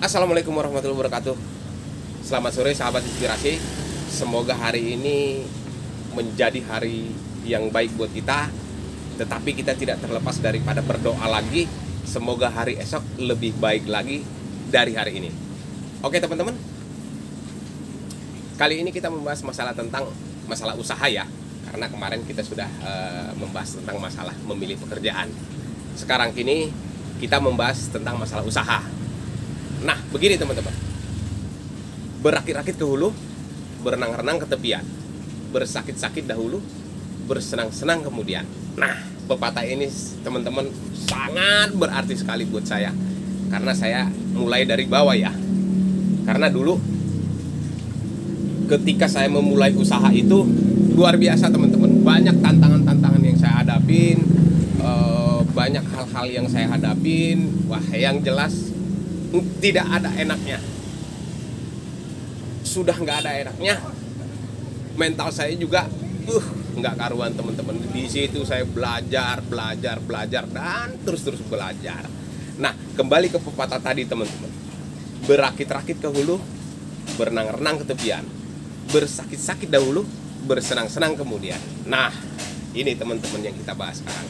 Assalamualaikum warahmatullahi wabarakatuh. Selamat sore sahabat inspirasi. Semoga hari ini menjadi hari yang baik buat kita. Tetapi kita tidak terlepas daripada berdoa lagi. Semoga hari esok lebih baik lagi dari hari ini. Oke teman-teman, kali ini kita membahas tentang masalah usaha ya. Karena kemarin kita sudah membahas tentang masalah memilih pekerjaan. Sekarang kini kita membahas tentang masalah usaha. Nah, begini teman-teman. Berakit-rakit ke hulu, berenang-renang ke tepian. Bersakit-sakit dahulu, bersenang-senang kemudian. Nah, pepatah ini teman-teman sangat berarti sekali buat saya. Karena saya mulai dari bawah ya. Karena dulu ketika saya memulai usaha itu luar biasa teman-teman. Banyak tantangan-tantangan yang saya hadapin, banyak hal-hal yang saya hadapin. Wah, yang jelas tidak ada enaknya. Sudah nggak ada enaknya. Mental saya juga nggak karuan teman-teman. Di situ saya belajar dan terus belajar. Nah, kembali ke pepatah tadi teman-teman. Berakit-rakit ke hulu, berenang-renang ke tepian. Bersakit-sakit dahulu, bersenang-senang kemudian. Nah, ini teman-teman yang kita bahas sekarang.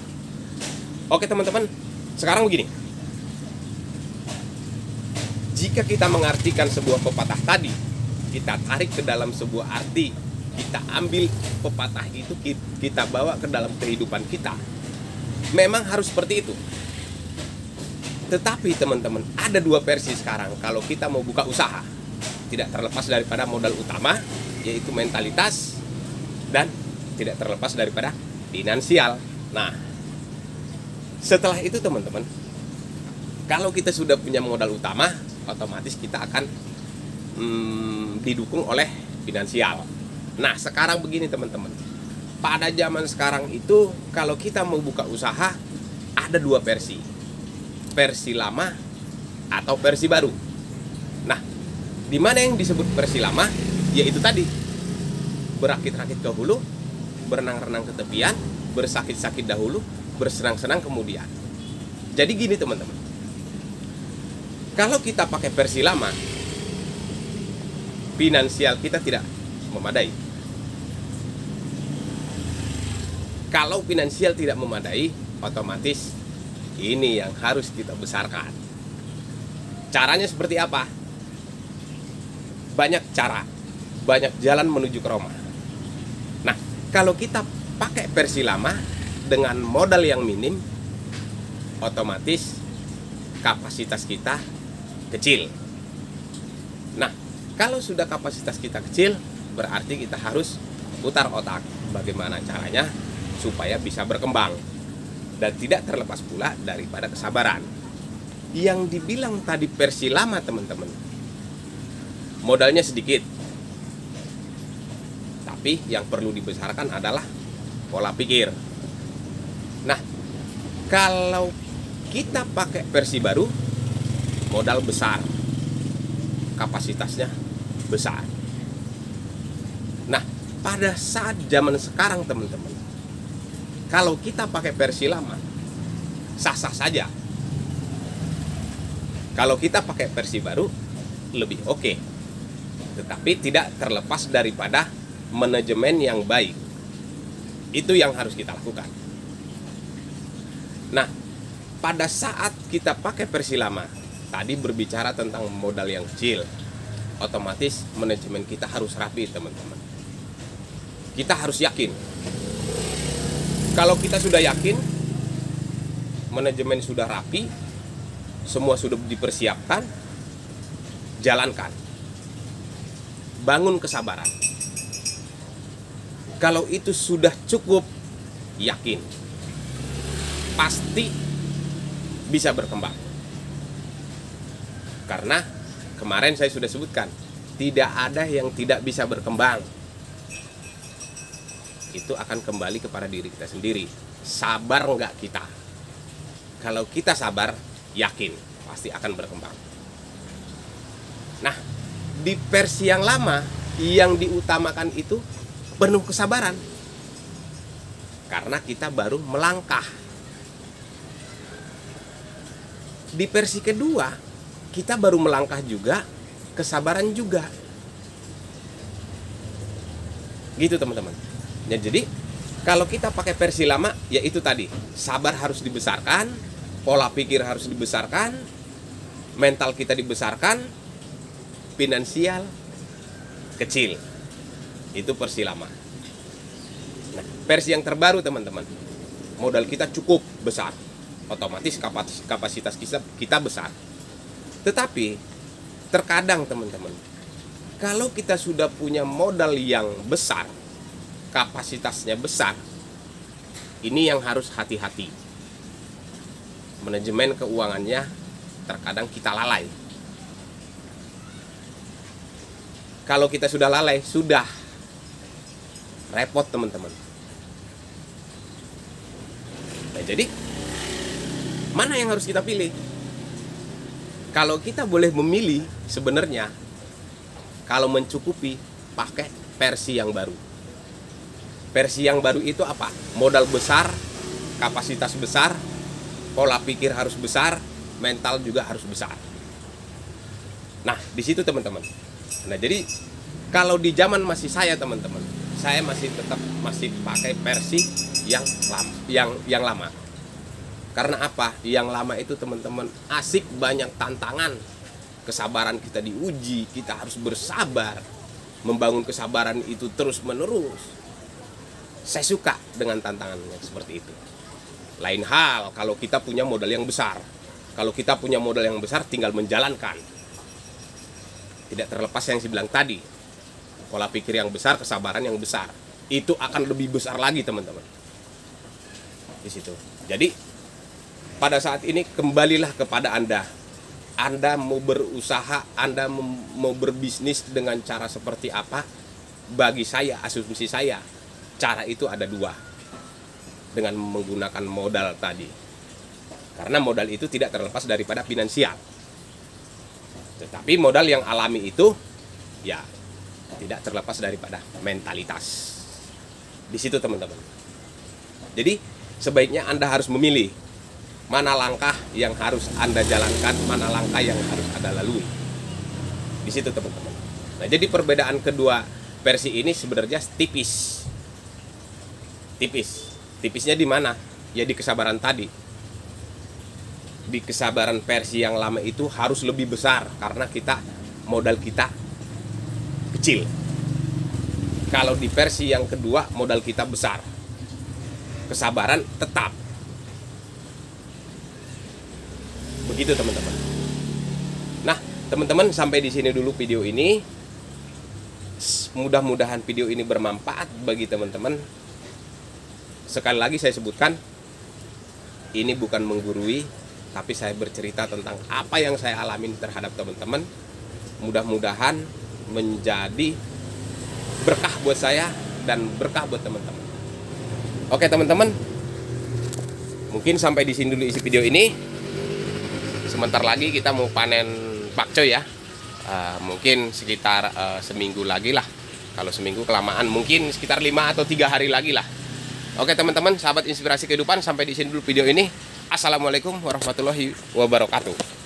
Oke teman-teman, sekarang begini. Jika kita mengartikan sebuah pepatah tadi, kita tarik ke dalam sebuah arti, kita ambil pepatah itu, kita bawa ke dalam kehidupan kita. Memang harus seperti itu. Tetapi teman-teman, ada dua versi sekarang kalau kita mau buka usaha. Tidak terlepas daripada modal utama, yaitu mentalitas, dan tidak terlepas daripada finansial. Nah, setelah itu teman-teman, kalau kita sudah punya modal utama, otomatis kita akan didukung oleh finansial. Nah, sekarang begini teman-teman. Pada zaman sekarang itu, kalau kita mau buka usaha, ada dua versi. Versi lama atau versi baru. Nah, di mana yang disebut versi lama? Yaitu tadi, berakit-rakit ke hulu, berenang-renang ke tepian, bersakit-sakit dahulu, bersenang-senang kemudian. Jadi gini teman-teman. Kalau kita pakai versi lama, finansial kita tidak memadai. Kalau finansial tidak memadai, otomatis ini yang harus kita besarkan. Caranya seperti apa? Banyak cara, banyak jalan menuju ke Roma. Nah, kalau kita pakai versi lama dengan modal yang minim, otomatis kapasitas kita kecil. Nah, kalau sudah kapasitas kita kecil, berarti kita harus putar otak bagaimana caranya supaya bisa berkembang dan tidak terlepas pula daripada kesabaran. Yang dibilang tadi versi lama teman-teman, modalnya sedikit, tapi yang perlu dibesarkan adalah pola pikir. Nah, kalau kita pakai versi baru, modal besar, kapasitasnya besar. Nah, pada saat zaman sekarang teman-teman, kalau kita pakai versi lama, sah-sah saja. Kalau kita pakai versi baru, lebih oke. Tetapi tidak terlepas daripada manajemen yang baik. Itu yang harus kita lakukan. Nah, pada saat kita pakai versi lama, tadi berbicara tentang modal yang kecil, otomatis manajemen kita harus rapi teman-teman. Kita harus yakin. Kalau kita sudah yakin, manajemen sudah rapi, semua sudah dipersiapkan, jalankan. Bangun kesabaran. Kalau itu sudah cukup, yakin, pasti bisa berkembang. Karena kemarin saya sudah sebutkan, tidak ada yang tidak bisa berkembang. Itu akan kembali kepada diri kita sendiri. Sabar enggak kita? Kalau kita sabar, yakin pasti akan berkembang. Nah, di versi yang lama, yang diutamakan itu penuh kesabaran. Karena kita baru melangkah. Di versi kedua, kita baru melangkah juga, kesabaran juga. Gitu teman-teman. Ya, jadi kalau kita pakai versi lama, ya itu tadi, sabar harus dibesarkan, pola pikir harus dibesarkan, mental kita dibesarkan, finansial kecil. Itu versi lama. Nah, versi yang terbaru teman-teman, modal kita cukup besar, otomatis kapasitas kita besar. Tetapi terkadang teman-teman, kalau kita sudah punya modal yang besar, kapasitasnya besar, ini yang harus hati-hati. Manajemen keuangannya terkadang kita lalai. Kalau kita sudah lalai, sudah repot teman-teman. Nah, jadi mana yang harus kita pilih? Kalau kita boleh memilih, sebenarnya kalau mencukupi, pakai versi yang baru. Versi yang baru itu apa? Modal besar, kapasitas besar, pola pikir harus besar, mental juga harus besar. Nah, di situ teman-teman. Nah, jadi kalau di zaman masih saya teman-teman, saya masih tetap pakai versi yang lama. Karena apa? Yang lama itu teman-teman asik, banyak tantangan. Kesabaran kita diuji, kita harus bersabar. Membangun kesabaran itu terus-menerus. Saya suka dengan tantangannya seperti itu. Lain hal kalau kita punya modal yang besar. Kalau kita punya modal yang besar, tinggal menjalankan. Tidak terlepas yang saya bilang tadi. Pola pikir yang besar, kesabaran yang besar. Itu akan lebih besar lagi teman-teman. Di situ. Jadi pada saat ini kembalilah kepada Anda. Anda mau berusaha, Anda mau berbisnis dengan cara seperti apa? Bagi saya, asumsi saya, cara itu ada dua. Dengan menggunakan modal tadi. Karena modal itu tidak terlepas daripada finansial. Tetapi modal yang alami itu, ya, tidak terlepas daripada mentalitas. Di situ teman-teman. Jadi, sebaiknya Anda harus memilih mana langkah yang harus Anda jalankan, mana langkah yang harus Anda lalui. Di situ teman-teman. Nah, jadi perbedaan kedua versi ini sebenarnya tipis. Tipisnya di mana? Ya di kesabaran tadi. Di kesabaran versi yang lama itu harus lebih besar karena modal kita kecil. Kalau di versi yang kedua modal kita besar. Kesabaran tetap. Begitu teman-teman. Nah, teman-teman sampai di sini dulu video ini. Mudah-mudahan video ini bermanfaat bagi teman-teman. Sekali lagi saya sebutkan, ini bukan menggurui, tapi saya bercerita tentang apa yang saya alami terhadap teman-teman. Mudah-mudahan menjadi berkah buat saya dan berkah buat teman-teman. Oke teman-teman, mungkin sampai di sini dulu isi video ini. Sebentar lagi kita mau panen pakcoy ya. Mungkin sekitar seminggu lagi lah. Kalau seminggu kelamaan, mungkin sekitar 5 atau 3 hari lagi lah. Oke teman-teman, sahabat inspirasi kehidupan, sampai di sini dulu video ini. Assalamualaikum warahmatullahi wabarakatuh.